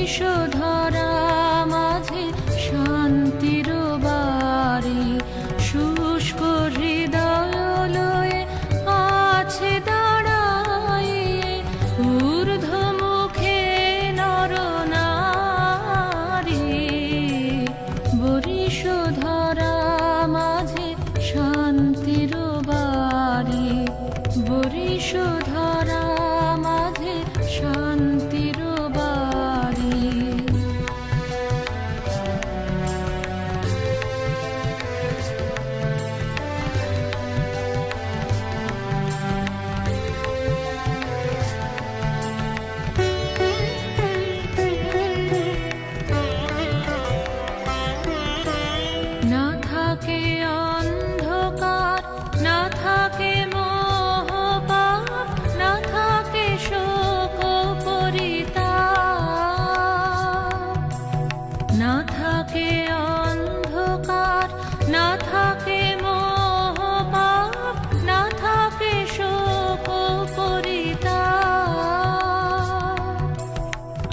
বরিশধরা মাঝে শান্তির বাড়ি, শুষ্ক হৃদয় লয়ে আছে দাঁড়াইয়ে, ঊর্ধ্বমুখে নরনারী। বরিশধরা মাঝে শান্তির বাড়ি, বরিশধরা মাঝে শান্তির বাড়ি। না থাকে অন্ধকার, না থাকে মোহপাপ, না থাকে শোক পরিতাপ। না থাকে অন্ধকার, না থাকে মোহপাপ, না থাকে শোক পরিতাপ।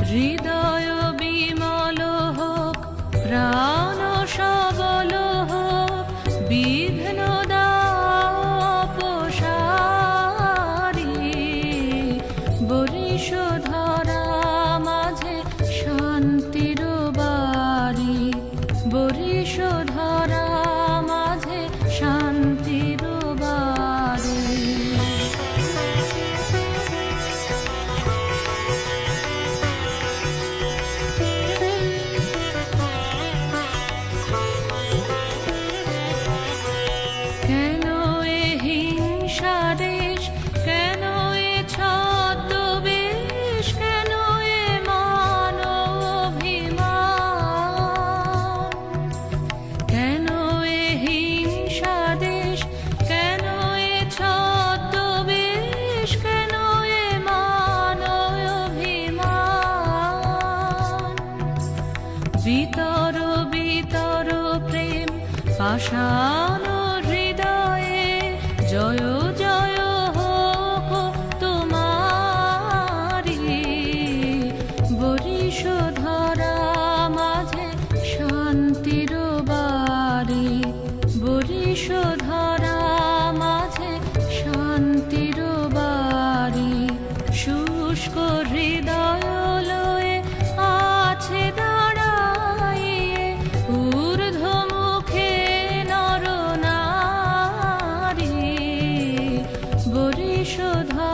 হৃদয় বিমল হোক, প্রাণ সবল হোক, বিঘ্ন দাও অপসারি। বরিশধরা মাঝে শান্তির বাড়ি, বরিশধরা মাঝে শান্তির বাড়ি। কেন এ হিংসা দেশ, কেন এ ছদ্মবেশ, কেন এ মান অভিমান। কেন এ হিংসা দেশ, কেন এ ছদ্মবেশ, কেন এ মান অভিমান। বিতর বিতর প্রেম পাষাণ হৃদয়ে, জয় জয় হোক তোমারি। বরিশধরা মাঝে শান্তির বাড়ি, বরিশধরা মাঝে শান্তির বাড়ি। শুষ্ক হৃদয় লয়ে আছে দাঁড়াইয়ে, ঊর্ধ্বমুখে নরনারী। বরিশধরা